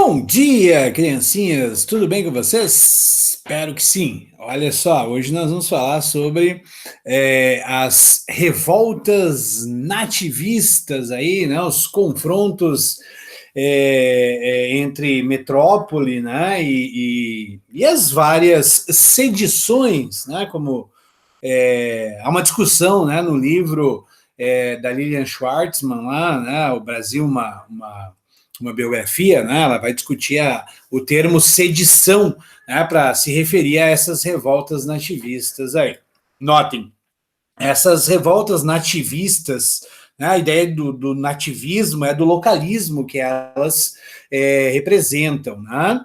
Bom dia, criancinhas! Tudo bem com vocês? Espero que sim. Olha só, hoje nós vamos falar sobre as revoltas nativistas aí, né? Os confrontos entre metrópole, né? E as várias sedições, né? Como há uma discussão, né? No livro da Lilian Schwartzman lá, né? O Brasil, uma biografia, né? Ela vai discutir o termo sedição, né? Para se referir a essas revoltas nativistas aí. Notem, essas revoltas nativistas, né? A ideia do nativismo é do localismo que elas representam, né?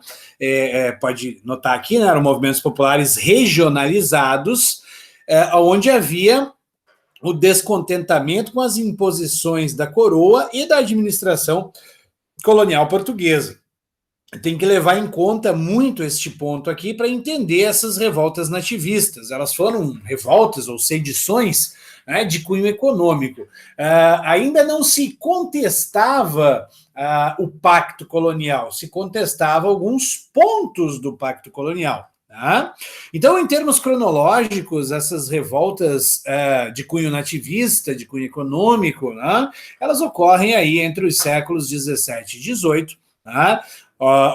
Pode notar aqui, né? Eram movimentos populares regionalizados, onde havia o descontentamento com as imposições da coroa e da administração colonial portuguesa. Tem que levar em conta muito este ponto aqui para entender essas revoltas nativistas. Elas foram revoltas ou sedições, né, de cunho econômico. Ainda não se contestava o pacto colonial, se contestava alguns pontos do pacto colonial. Tá? Então, em termos cronológicos, essas revoltas de cunho nativista, de cunho econômico, né, elas ocorrem aí entre os séculos 17 e 18. Tá?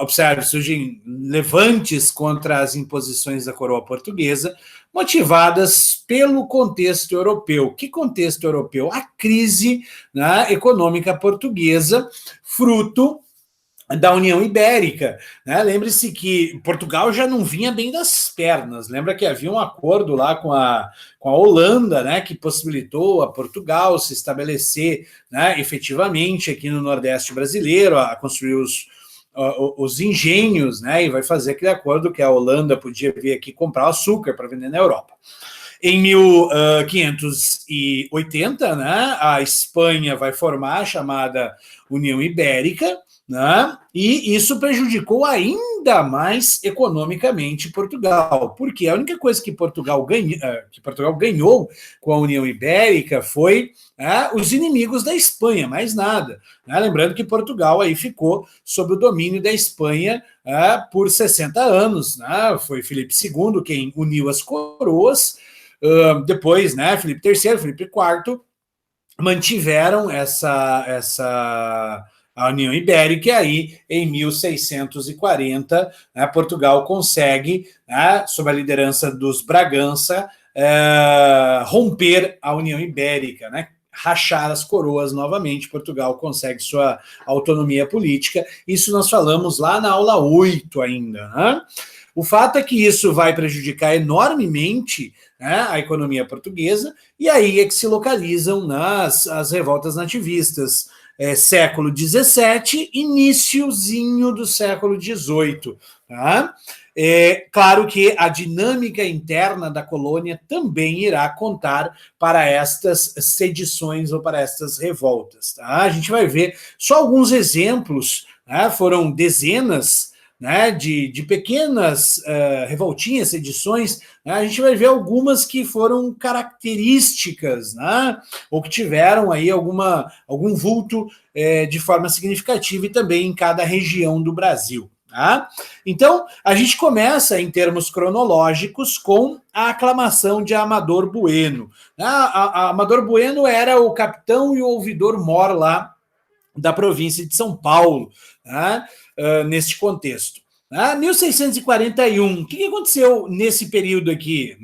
Observe, surgem levantes contra as imposições da coroa portuguesa, motivadas pelo contexto europeu. Que contexto europeu? A crise, né, econômica portuguesa, fruto da União Ibérica, né? Lembre-se que Portugal já não vinha bem das pernas. Lembra que havia um acordo lá com a Holanda, né, que possibilitou a Portugal se estabelecer, né, efetivamente aqui no Nordeste brasileiro, a construir os engenhos, né, e vai fazer aquele acordo que a Holanda podia vir aqui comprar açúcar para vender na Europa. Em 1580, né, a Espanha vai formar a chamada União Ibérica, né, e isso prejudicou ainda mais economicamente Portugal, porque a única coisa que Portugal ganhou com a União Ibérica foi os inimigos da Espanha, mais nada. Né? Lembrando que Portugal aí ficou sob o domínio da Espanha por 60 anos. Né? Foi Filipe II quem uniu as coroas. Depois, né, Filipe III, Filipe IV mantiveram a União Ibérica, e aí, em 1640, né, Portugal consegue, né, sob a liderança dos Bragança, romper a União Ibérica, né, rachar as coroas novamente. Portugal consegue sua autonomia política. Isso nós falamos lá na aula 8 ainda, né? O fato é que isso vai prejudicar enormemente, né, a economia portuguesa, e aí é que se localizam as revoltas nativistas. Século XVII, iniciozinho do século XVIII. Tá? Claro que a dinâmica interna da colônia também irá contar para estas sedições ou para estas revoltas. Tá? A gente vai ver só alguns exemplos, né? Foram dezenas, né, de pequenas revoltinhas, sedições, né? A gente vai ver algumas que foram características, né, ou que tiveram aí algum vulto de forma significativa, e também em cada região do Brasil. Tá? Então, a gente começa, em termos cronológicos, com a aclamação de Amador Bueno. A Amador Bueno era o capitão e o ouvidor-mor lá da província de São Paulo, né, neste contexto. 1641, o que aconteceu nesse período aqui?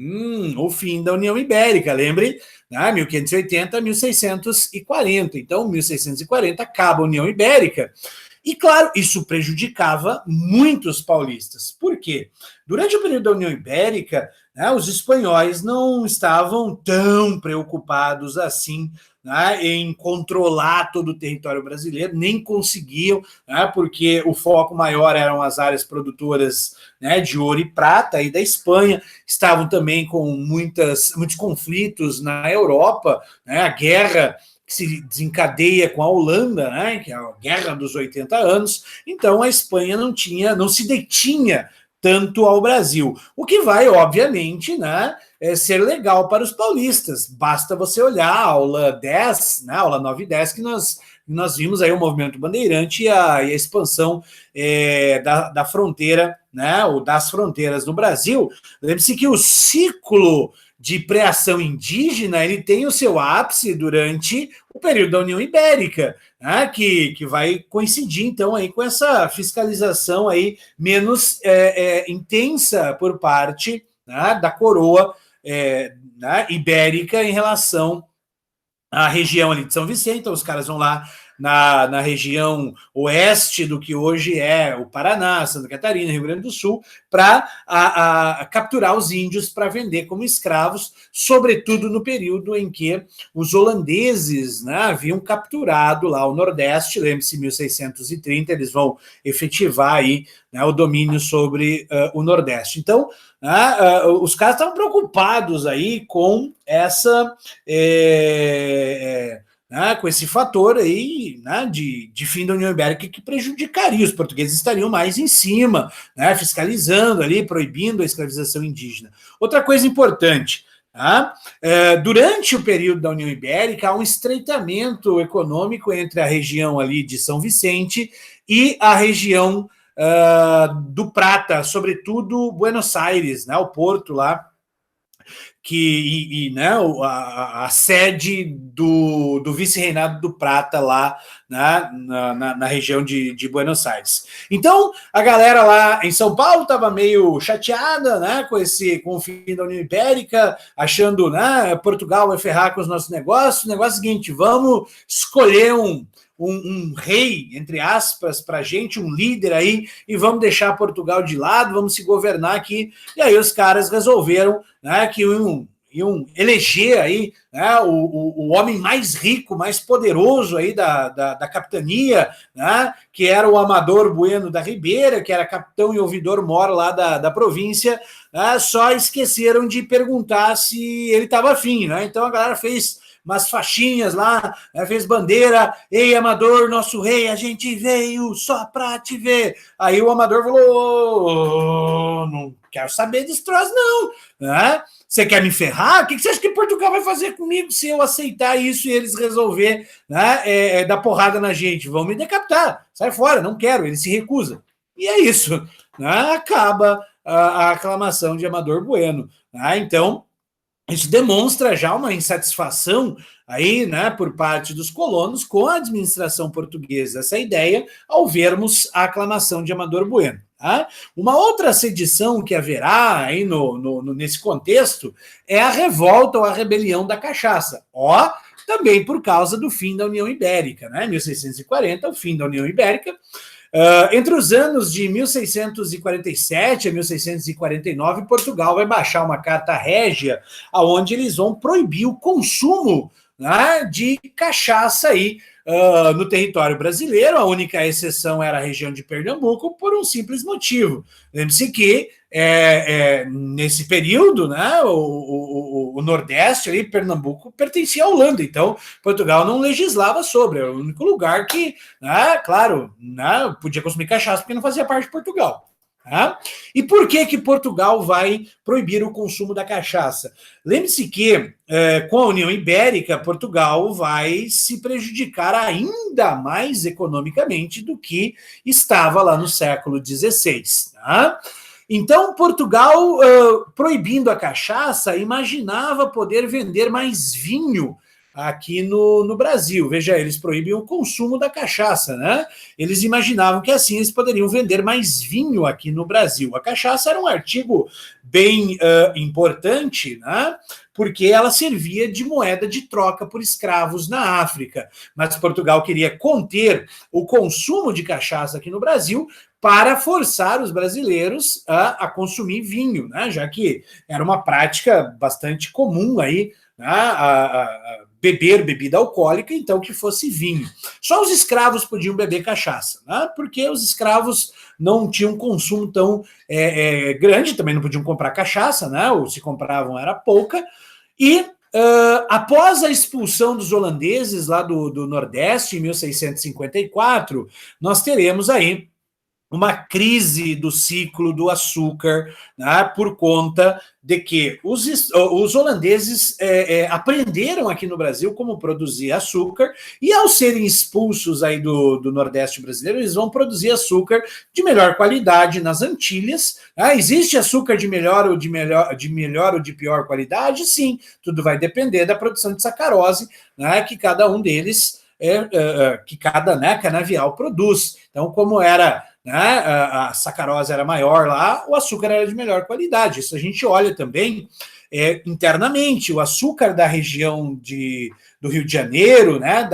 O fim da União Ibérica, lembre, 1580 a 1640. Então, 1640 acaba a União Ibérica. E, claro, isso prejudicava muitos paulistas. Por quê? Durante o período da União Ibérica, né, os espanhóis não estavam tão preocupados assim, né, em controlar todo o território brasileiro, nem conseguiam, né, porque o foco maior eram as áreas produtoras, né, de ouro e prata aí da Espanha. Estavam também com muitos conflitos na Europa, né, a guerra que se desencadeia com a Holanda, né, que é a Guerra dos 80 anos. Então a Espanha não se detinha tanto ao Brasil, o que vai, obviamente, né, ser legal para os paulistas. Basta você olhar a aula 10, né, a aula 9 e 10, que nós nós vimos aí o movimento bandeirante e a expansão da fronteira, né, ou das fronteiras no Brasil. Lembre-se que o ciclo de pré-ação indígena, ele tem o seu ápice durante o período da União Ibérica, né, que vai coincidir, então, aí, com essa fiscalização aí menos intensa por parte, né, da coroa né, ibérica em relação à região ali de São Vicente. Então, os caras vão lá na região oeste do que hoje é o Paraná, Santa Catarina, Rio Grande do Sul, para capturar os índios para vender como escravos, sobretudo no período em que os holandeses, né, haviam capturado lá o Nordeste. Lembre-se, 1630, eles vão efetivar aí, né, o domínio sobre o Nordeste. Então, os caras estavam preocupados aí com essa... com esse fator aí, né, de fim da União Ibérica, que prejudicaria. Os portugueses estariam mais em cima, né, fiscalizando ali, proibindo a escravização indígena. Outra coisa importante, tá? Durante o período da União Ibérica, há um estreitamento econômico entre a região ali de São Vicente e a região do Prata, sobretudo Buenos Aires, né, o porto lá, né, a sede do vice-reinado do Prata lá, né, na região de Buenos Aires. Então, a galera lá em São Paulo estava meio chateada, né, com o fim da União Ibérica, achando, né, Portugal vai ferrar com os nossos negócios. O negócio é o seguinte: vamos escolher um rei, entre aspas, para a gente, um líder aí, e vamos deixar Portugal de lado, vamos se governar aqui. E aí os caras resolveram, né, que iam eleger aí, né, o homem mais rico, mais poderoso aí da capitania, né, que era o Amador Bueno da Ribeira, que era capitão e ouvidor-mor lá da província. Né, só esqueceram de perguntar se ele estava afim, né? Então a galera fez umas faixinhas lá, né, fez bandeira: ei, Amador, nosso rei, a gente veio só para te ver. Aí o Amador falou: não quero saber desse troço, não. Né? Você quer me ferrar? O que você acha que Portugal vai fazer comigo se eu aceitar isso e eles resolver, né, dar porrada na gente? Vão me decapitar. Sai fora, não quero. Ele se recusa. E é isso. Né? Acaba a aclamação de Amador Bueno. Né? Então, isso demonstra já uma insatisfação aí, né, por parte dos colonos com a administração portuguesa, essa ideia, ao vermos a aclamação de Amador Bueno. Tá? Uma outra sedição que haverá aí nesse contexto é a revolta ou a rebelião da cachaça. Também por causa do fim da União Ibérica, né? 1640, o fim da União Ibérica. Entre os anos de 1647 a 1649, Portugal vai baixar uma carta régia onde eles vão proibir o consumo, né, de cachaça aí no território brasileiro. A única exceção era a região de Pernambuco, por um simples motivo. Lembre-se que nesse período, né, o Nordeste, ali, Pernambuco, pertencia à Holanda, então Portugal não legislava sobre, era o único lugar que, né, claro, né, podia consumir cachaça porque não fazia parte de Portugal. Tá? E por que Portugal vai proibir o consumo da cachaça? Lembre-se que, com a União Ibérica, Portugal vai se prejudicar ainda mais economicamente do que estava lá no século XVI. Tá? Então, Portugal, proibindo a cachaça, imaginava poder vender mais vinho aqui no Brasil. Veja, eles proíbem o consumo da cachaça, né? Eles imaginavam que assim eles poderiam vender mais vinho aqui no Brasil. A cachaça era um artigo bem importante, né? Porque ela servia de moeda de troca por escravos na África. Mas Portugal queria conter o consumo de cachaça aqui no Brasil para forçar os brasileiros a consumir vinho, né? Já que era uma prática bastante comum aí, né? Beber bebida alcoólica, então que fosse vinho. Só os escravos podiam beber cachaça, né? Porque os escravos não tinham consumo tão grande, também não podiam comprar cachaça, né? Ou se compravam era pouca. E após a expulsão dos holandeses lá do Nordeste, em 1654, nós teremos aí uma crise do ciclo do açúcar, né, por conta de que os holandeses aprenderam aqui no Brasil como produzir açúcar, e ao serem expulsos aí do Nordeste brasileiro, eles vão produzir açúcar de melhor qualidade nas Antilhas. Né? Existe açúcar de melhor ou de pior qualidade? Sim, tudo vai depender da produção de sacarose, né, que cada um deles, que cada, né, canavial produz. Então, como era, né, a sacarose era maior lá, o açúcar era de melhor qualidade. Isso a gente olha também internamente. O açúcar da região do Rio de Janeiro, né,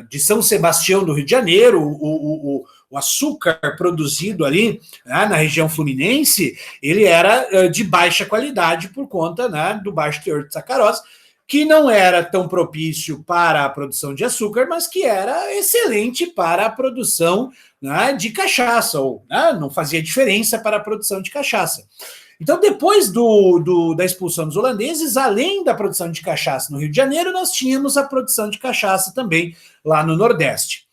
de São Sebastião do Rio de Janeiro, o açúcar produzido ali, né, na região fluminense, ele era de baixa qualidade por conta, né, do baixo teor de sacarose, que não era tão propício para a produção de açúcar, mas que era excelente para a produção, né, de cachaça, ou, né, não fazia diferença para a produção de cachaça. Então, depois da expulsão dos holandeses, além da produção de cachaça no Rio de Janeiro, nós tínhamos a produção de cachaça também lá no Nordeste.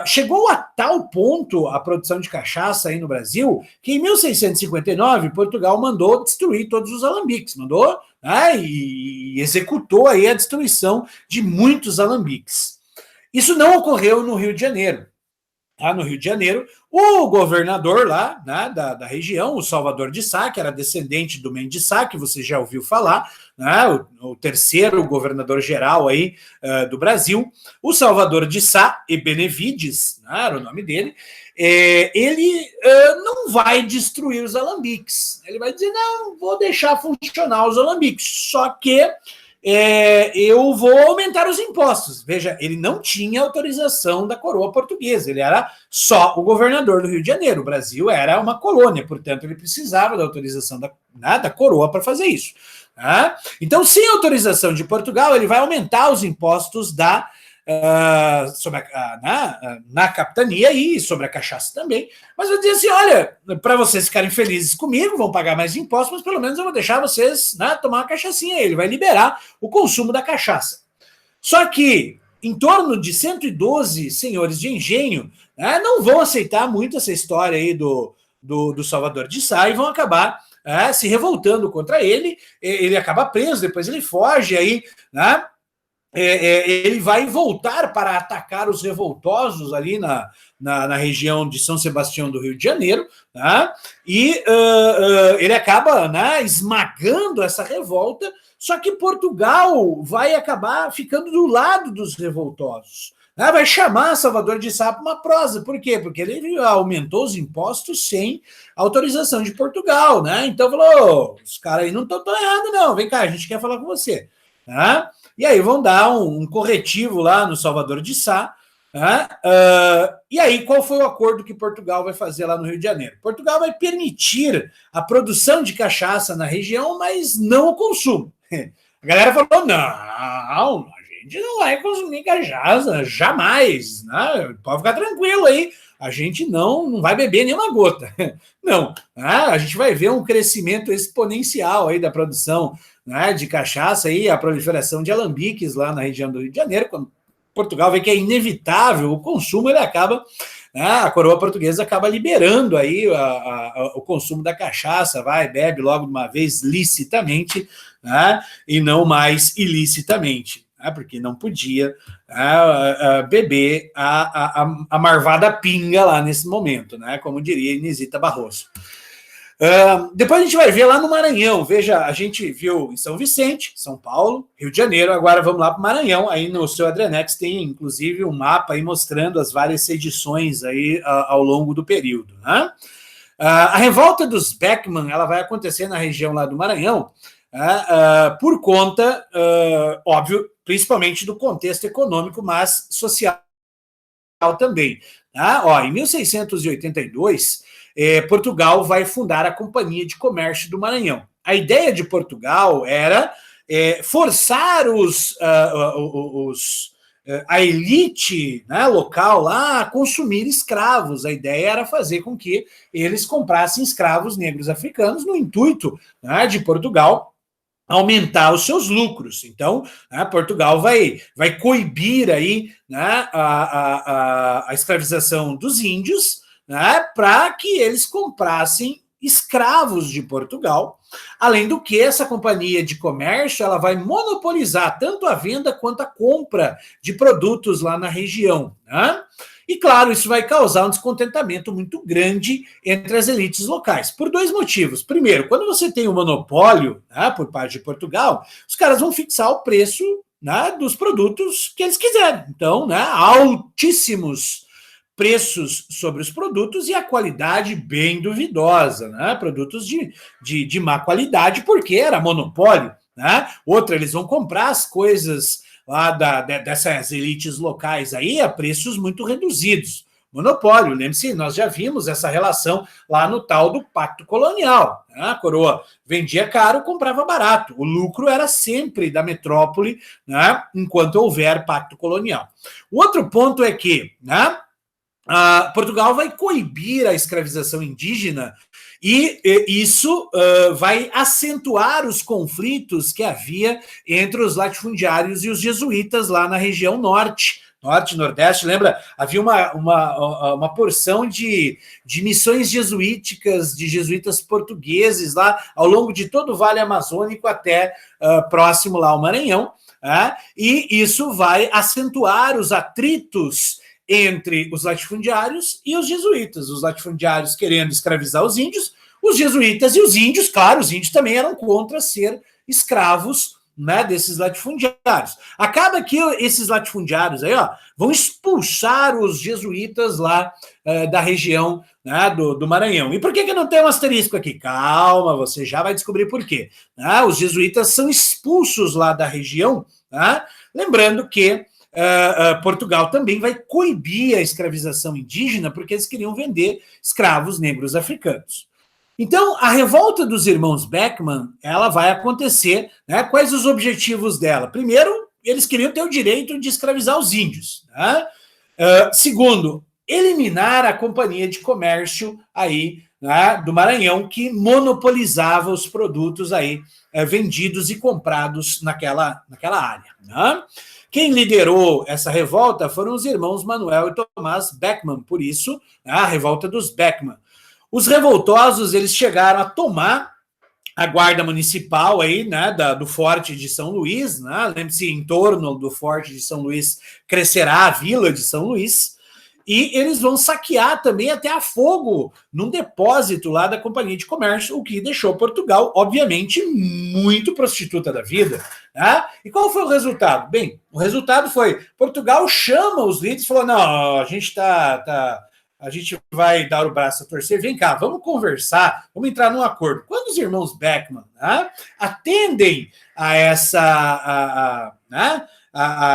Chegou a tal ponto a produção de cachaça aí no Brasil, que em 1659 Portugal mandou destruir todos os alambiques, mandou, né, e executou aí a destruição de muitos alambiques. Isso não ocorreu no Rio de Janeiro. No Rio de Janeiro, o governador lá, né, da região, o Salvador de Sá, que era descendente do Mendes de Sá, que você já ouviu falar, né, o terceiro governador-geral aí do Brasil, o Salvador de Sá e Benevides, né, era o nome dele, ele não vai destruir os alambiques. Ele vai dizer, não, vou deixar funcionar os alambiques, só que eu vou aumentar os impostos. Veja, ele não tinha autorização da coroa portuguesa, ele era só o governador do Rio de Janeiro. O Brasil era uma colônia, portanto, ele precisava da autorização da coroa para fazer isso. Tá? Então, sem autorização de Portugal, ele vai aumentar os impostos na capitania e sobre a cachaça também, mas vai dizer assim, olha, para vocês ficarem felizes comigo, vão pagar mais impostos, mas pelo menos eu vou deixar vocês, né, tomar uma cachaçinha. Ele vai liberar o consumo da cachaça. Só que em torno de 112 senhores de engenho, né, não vão aceitar muito essa história aí do Salvador de Sá e vão acabar se revoltando contra ele. Ele acaba preso, depois ele foge aí, né? Ele vai voltar para atacar os revoltosos ali na região de São Sebastião do Rio de Janeiro, né? E ele acaba, né, esmagando essa revolta, só que Portugal vai acabar ficando do lado dos revoltosos. Né? Vai chamar Salvador de Sá para uma prosa. Por quê? Porque ele aumentou os impostos sem autorização de Portugal. Né? Então falou, os caras aí não estão tão errados não, vem cá, a gente quer falar com você. Né? E aí vão dar um corretivo lá no Salvador de Sá. Né? E aí, qual foi o acordo que Portugal vai fazer lá no Rio de Janeiro? Portugal vai permitir a produção de cachaça na região, mas não o consumo. A galera falou, não, a gente não vai consumir cachaça, jamais. Né? Pode ficar tranquilo aí, a gente não vai beber nenhuma gota. Não, a gente vai ver um crescimento exponencial aí da produção, né, de cachaça e a proliferação de alambiques lá na região do Rio de Janeiro. Quando Portugal vê que é inevitável o consumo, ele acaba, né, a coroa portuguesa acaba liberando aí o consumo da cachaça, bebe logo de uma vez licitamente, né, e não mais ilicitamente, né, porque não podia beber a marvada pinga lá nesse momento, né, como diria Inesita Barroso. Depois a gente vai ver lá no Maranhão. Veja, a gente viu em São Vicente, São Paulo, Rio de Janeiro, agora vamos lá para o Maranhão. Aí no seu Adrenex tem inclusive um mapa aí mostrando as várias edições aí ao longo do período. Né? A revolta dos Beckman, ela vai acontecer na região lá do Maranhão, por conta, óbvio, principalmente do contexto econômico, mas social também. Tá? Em 1682, Portugal vai fundar a Companhia de Comércio do Maranhão. A ideia de Portugal era forçar a elite, né, local lá a consumir escravos. A ideia era fazer com que eles comprassem escravos negros africanos no intuito, né, de Portugal aumentar os seus lucros. Então, Portugal vai coibir aí, né, a escravização dos índios, né, para que eles comprassem escravos de Portugal, além do que essa companhia de comércio ela vai monopolizar tanto a venda quanto a compra de produtos lá na região, né? E claro, isso vai causar um descontentamento muito grande entre as elites locais, por dois motivos. Primeiro, quando você tem um monopólio, né, por parte de Portugal, os caras vão fixar o preço, né, dos produtos que eles quiserem. Então, né, altíssimos preços sobre os produtos e a qualidade bem duvidosa, né? Produtos de má qualidade, porque era monopólio, né? Outra, eles vão comprar as coisas lá dessas elites locais aí a preços muito reduzidos. Monopólio, lembre-se, nós já vimos essa relação lá no tal do Pacto Colonial. Né? A coroa vendia caro, comprava barato. O lucro era sempre da metrópole, né? Enquanto houver Pacto Colonial. O outro ponto é que, né, Portugal vai coibir a escravização indígena e isso vai acentuar os conflitos que havia entre os latifundiários e os jesuítas lá na região norte, nordeste. Lembra? Havia uma porção de missões jesuíticas, de jesuítas portugueses lá ao longo de todo o Vale Amazônico até próximo lá ao Maranhão, e isso vai acentuar os atritos entre os latifundiários e os jesuítas. Os latifundiários querendo escravizar os índios, os jesuítas e os índios, claro, os índios também eram contra ser escravos, né, desses latifundiários. Acaba que esses latifundiários aí, ó, vão expulsar os jesuítas lá da região, né, do Maranhão. E por que não tem um asterisco aqui? Calma, você já vai descobrir por quê. Os jesuítas são expulsos lá da região, né? Lembrando que Portugal também vai coibir a escravização indígena porque eles queriam vender escravos negros africanos. Então, a revolta dos irmãos Beckman, ela vai acontecer, né? Quais os objetivos dela? Primeiro, eles queriam ter o direito de escravizar os índios, né? Segundo, eliminar a companhia de comércio aí, né, do Maranhão, que monopolizava os produtos aí vendidos e comprados naquela área, né? Quem liderou essa revolta foram os irmãos Manuel e Tomás Beckman, por isso, a revolta dos Beckman. Os revoltosos, eles chegaram a tomar a guarda municipal aí, né, do Forte de São Luís, né? Lembre-se, em torno do Forte de São Luís crescerá a Vila de São Luís, e eles vão saquear também até a fogo num depósito lá da Companhia de Comércio, o que deixou Portugal, obviamente, muito prostituta da vida, né? E qual foi o resultado? Bem, o resultado foi, Portugal chama os líderes e falou, não, a gente a gente vai dar o braço a torcer, vem cá, vamos conversar, vamos entrar num acordo. Quando os irmãos Beckman, né, atendem a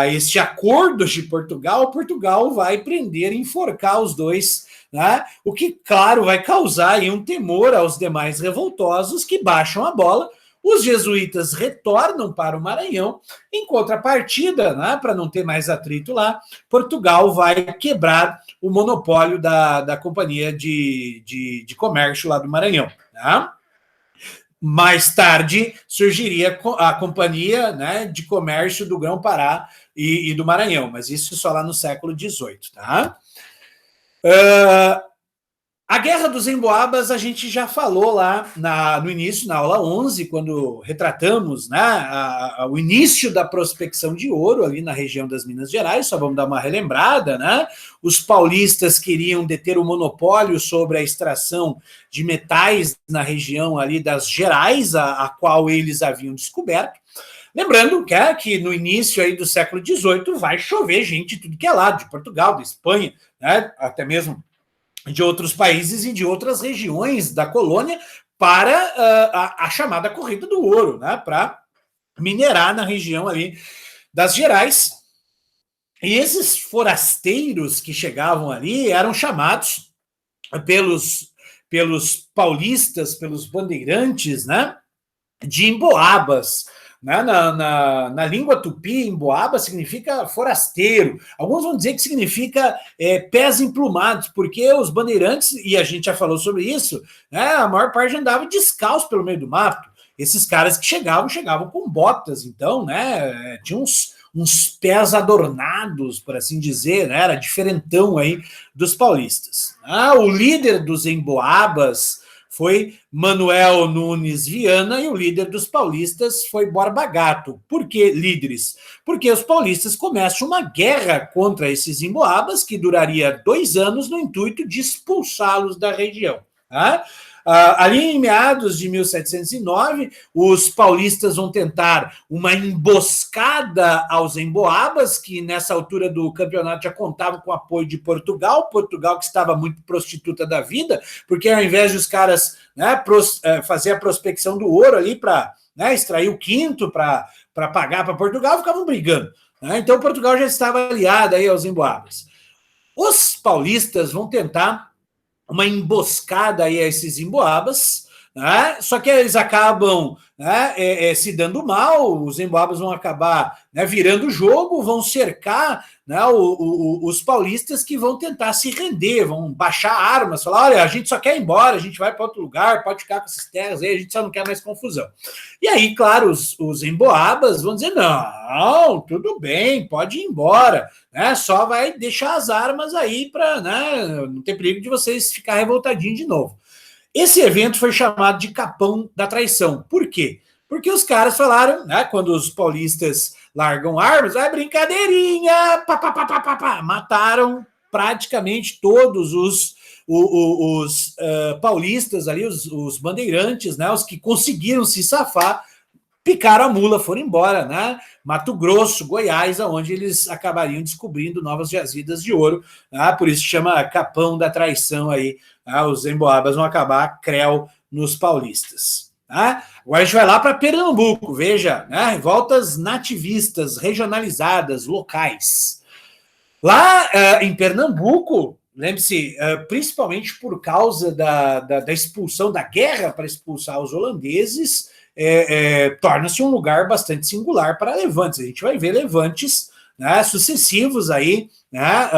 este acordo de Portugal, Portugal vai prender e enforcar os dois, né, o que, claro, vai causar aí um temor aos demais revoltosos que baixam a bola. Os jesuítas retornam para o Maranhão, em contrapartida, né, para não ter mais atrito lá, Portugal vai quebrar o monopólio da companhia de comércio lá do Maranhão. Tá? Mais tarde surgiria a companhia, né, de comércio do Grão-Pará e do Maranhão, mas isso só lá no século XVIII. Tá? A Guerra dos Emboabas a gente já falou lá no início, na aula 11, quando retratamos, né, o início da prospecção de ouro ali na região das Minas Gerais, só vamos dar uma relembrada, né? Os paulistas queriam deter o monopólio sobre a extração de metais na região ali das Gerais, a qual eles haviam descoberto. Lembrando que no início aí do século XVIII vai chover gente de tudo que é lado, de Portugal, da Espanha, né, até mesmo de outros países e de outras regiões da colônia para a chamada corrida do ouro, né, para minerar na região ali das Gerais. E esses forasteiros que chegavam ali eram chamados pelos paulistas, pelos bandeirantes, né, de emboabas. Na língua tupi, emboaba significa forasteiro. Alguns vão dizer que significa pés emplumados, porque os bandeirantes, e a gente já falou sobre isso, né, a maior parte andava descalço pelo meio do mato. Esses caras que chegavam com botas, então, né, tinha uns pés adornados, por assim dizer, né? Era diferentão aí dos paulistas. O líder dos emboabas foi Manuel Nunes Viana e o líder dos paulistas foi Borba Gato. Por que líderes? Porque os paulistas começam uma guerra contra esses emboabas que duraria 2 anos no intuito de expulsá-los da região. Tá? Ali em meados de 1709, os paulistas vão tentar uma emboscada aos emboabas, que nessa altura do campeonato já contavam com o apoio de Portugal que estava muito prostituta da vida, porque ao invés de os caras, né, fazer a prospecção do ouro ali para, né, extrair o quinto para pagar para Portugal, ficavam brigando. Né? Então Portugal já estava aliado aí aos emboabas. Os paulistas vão tentar uma emboscada aí a esses emboabas, né? Só que eles acabam, né, se dando mal, os emboabas vão acabar, né, virando o jogo, vão cercar, né, os paulistas, que vão tentar se render, vão baixar armas, falar, olha, a gente só quer ir embora, a gente vai para outro lugar, pode ficar com essas terras aí, a gente só não quer mais confusão. E aí, claro, os emboabas vão dizer, não, tudo bem, pode ir embora, né, só vai deixar as armas aí para, né, não ter perigo de vocês ficar revoltadinhos de novo. Esse evento foi chamado de Capão da Traição. Por quê? Porque os caras falaram, né, quando os paulistas largam armas, brincadeirinha, mataram praticamente todos os paulistas ali, os bandeirantes, né, os que conseguiram se safar, picaram a mula, foram embora, né? Mato Grosso, Goiás, onde eles acabariam descobrindo novas jazidas de ouro, né? Por isso chama Capão da Traição aí, né? Os emboabas vão acabar creu nos paulistas. Né? Agora a gente vai lá para Pernambuco, veja, né? Revoltas nativistas, regionalizadas, locais. Lá em Pernambuco, lembre-se, principalmente por causa da expulsão, da guerra para expulsar os holandeses, torna-se um lugar bastante singular para levantes. A gente vai ver levantes, né, sucessivos aí, né,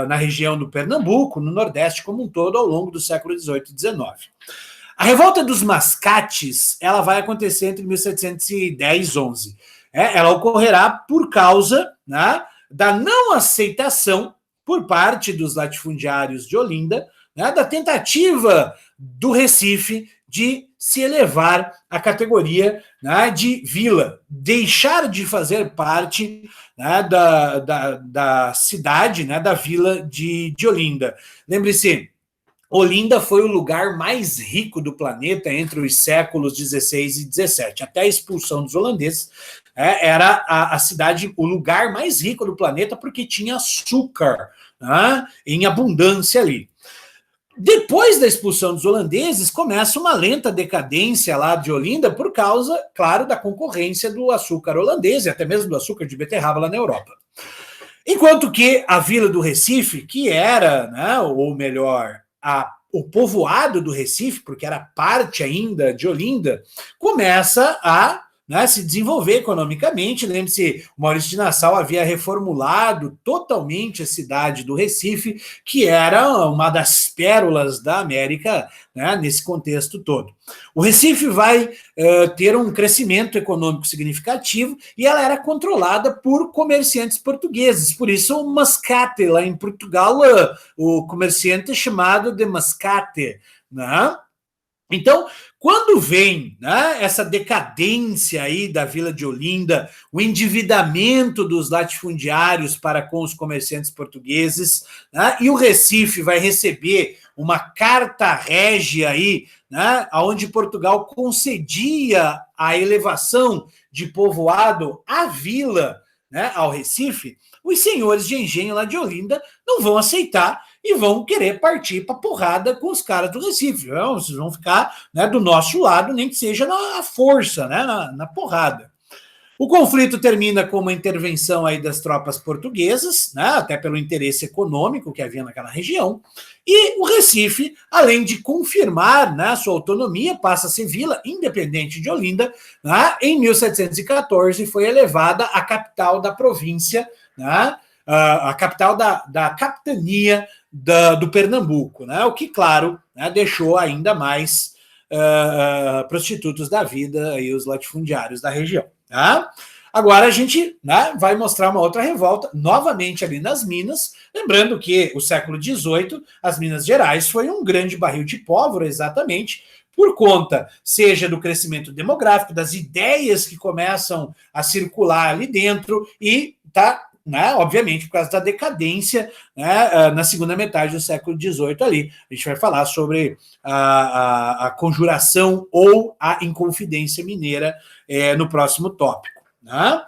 na região do Pernambuco, no Nordeste como um todo, ao longo do século XVIII e XIX. A revolta dos mascates, ela vai acontecer entre 1710 e 11. Ela ocorrerá por causa, né, da não aceitação por parte dos latifundiários de Olinda, né, da tentativa do Recife de se elevar à categoria, né, de vila, deixar de fazer parte, né, da cidade, né, da vila de Olinda. Lembre-se, Olinda foi o lugar mais rico do planeta entre os séculos 16 e 17. Até a expulsão dos holandeses, era a cidade, o lugar mais rico do planeta, porque tinha açúcar, né, em abundância ali. Depois da expulsão dos holandeses, começa uma lenta decadência lá de Olinda por causa, claro, da concorrência do açúcar holandês e até mesmo do açúcar de beterraba lá na Europa. Enquanto que a vila do Recife, que era, né, ou melhor, o povoado do Recife, porque era parte ainda de Olinda, começa a, né, se desenvolver economicamente. Lembre-se, o Maurício de Nassau havia reformulado totalmente a cidade do Recife, que era uma das pérolas da América, né, nesse contexto todo. O Recife vai ter um crescimento econômico significativo e ela era controlada por comerciantes portugueses. Por isso o mascate, lá em Portugal, o comerciante é chamado de mascate, né? Então, quando vem, né, essa decadência aí da Vila de Olinda, o endividamento dos latifundiários para com os comerciantes portugueses, né, e o Recife vai receber uma carta régia aí, né, onde Portugal concedia a elevação de povoado à vila, né, ao Recife, os senhores de engenho lá de Olinda não vão aceitar e vão querer partir para porrada com os caras do Recife. Vocês vão ficar, né, do nosso lado, nem que seja na força, né, na porrada. O conflito termina com uma intervenção aí das tropas portuguesas, né, até pelo interesse econômico que havia naquela região, e o Recife, além de confirmar, né, sua autonomia, passa a ser vila independente de Olinda, né, em 1714 foi elevada à capital da província, né, a capital da capitania do Pernambuco, né, o que, claro, né, deixou ainda mais prostitutos da vida e os latifundiários da região. Tá? Agora a gente, né, vai mostrar uma outra revolta, novamente ali nas Minas, lembrando que o século XVIII, as Minas Gerais foi um grande barril de pólvora, exatamente, por conta, seja do crescimento demográfico, das ideias que começam a circular ali dentro e tá, né, obviamente, por causa da decadência, né, na segunda metade do século XVIII ali. A gente vai falar sobre a conjuração ou a Inconfidência Mineira no próximo tópico. Né?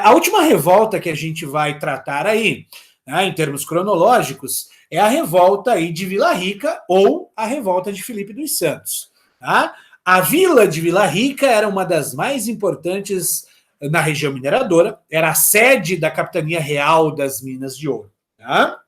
A última revolta que a gente vai tratar aí, né, em termos cronológicos, é a revolta aí de Vila Rica ou a revolta de Filipe dos Santos. Tá? A vila de Vila Rica era uma das mais importantes na região mineradora, era a sede da Capitania Real das Minas de Ouro. Tá?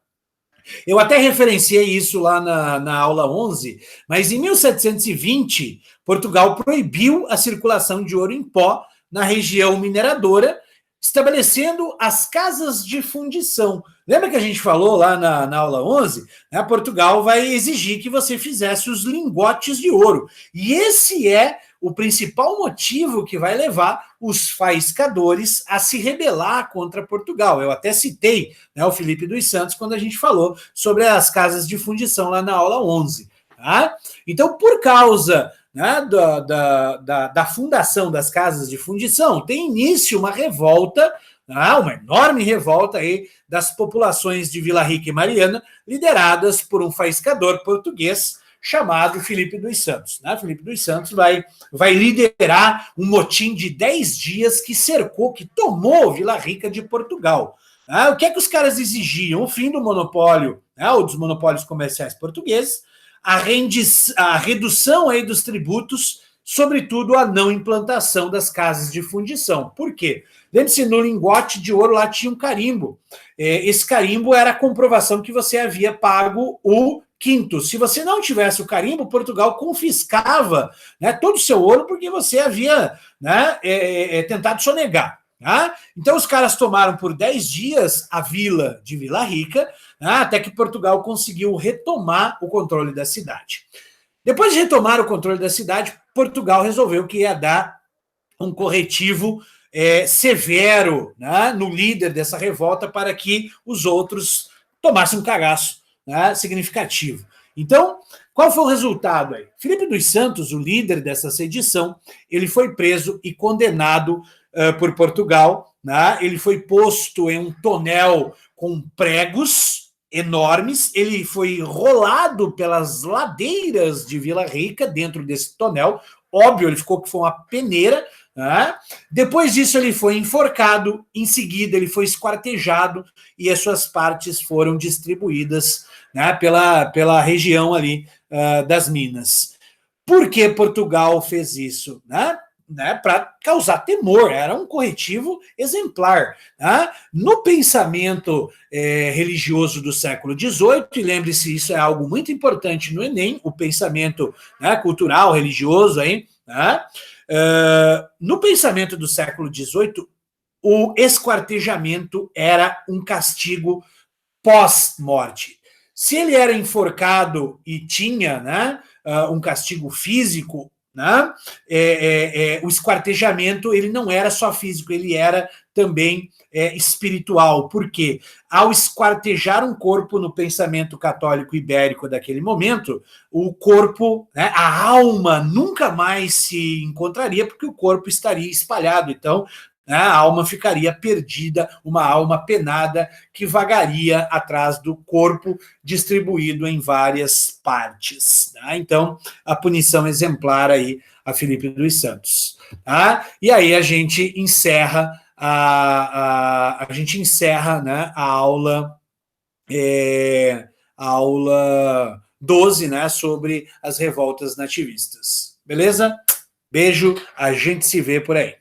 Eu até referenciei isso lá na aula 11, mas em 1720, Portugal proibiu a circulação de ouro em pó na região mineradora, estabelecendo as casas de fundição. Lembra que a gente falou lá na aula 11? Né, Portugal vai exigir que você fizesse os lingotes de ouro. E esse é o principal motivo que vai levar os faiscadores a se rebelar contra Portugal. Eu até citei, né, o Filipe dos Santos quando a gente falou sobre as casas de fundição lá na aula 11. Tá? Então, por causa, né, da fundação das casas de fundição, tem início uma revolta, uma enorme revolta aí das populações de Vila Rica e Mariana, lideradas por um faiscador português chamado Filipe dos Santos. Né? Filipe dos Santos vai liderar um motim de 10 dias que cercou, que tomou Vila Rica de Portugal. O que é que os caras exigiam? O fim do monopólio, ou dos monopólios comerciais portugueses, a redução aí dos tributos, sobretudo a não implantação das casas de fundição. Por quê? Lembre-se, no lingote de ouro lá tinha um carimbo. Esse carimbo era a comprovação que você havia pago o quinto. Se você não tivesse o carimbo, Portugal confiscava, né, todo o seu ouro porque você havia, né, tentado sonegar. Tá? Então os caras tomaram por 10 dias a vila de Vila Rica, até que Portugal conseguiu retomar o controle da cidade. Depois de retomar o controle da cidade, Portugal resolveu que ia dar um corretivo severo, né, no líder dessa revolta para que os outros tomassem um cagaço, né, significativo. Então, qual foi o resultado aí? Filipe dos Santos, o líder dessa sedição, ele foi preso e condenado por Portugal, né? Ele foi posto em um tonel com pregos enormes, ele foi rolado pelas ladeiras de Vila Rica dentro desse tonel, óbvio, ele ficou que foi uma peneira, né? Depois disso ele foi enforcado, em seguida ele foi esquartejado e as suas partes foram distribuídas, né, pela região ali das Minas. Por que Portugal fez isso? Para causar temor, era um corretivo exemplar. Né? No pensamento religioso do século XVIII, e lembre-se, isso é algo muito importante no Enem, o pensamento, né, cultural, religioso, aí, né? No pensamento do século XVIII, o esquartejamento era um castigo pós-morte. Se ele era enforcado e tinha, né, um castigo físico, né, o esquartejamento ele não era só físico, ele era também espiritual. Por quê? Ao esquartejar um corpo no pensamento católico ibérico daquele momento, o corpo, né, a alma nunca mais se encontraria porque o corpo estaria espalhado. Então, a alma ficaria perdida, uma alma penada que vagaria atrás do corpo distribuído em várias partes. Tá? Então, a punição exemplar aí a Filipe dos Santos. Tá? E aí a gente encerra né, a aula 12, né, sobre as revoltas nativistas. Beleza? Beijo, a gente se vê por aí.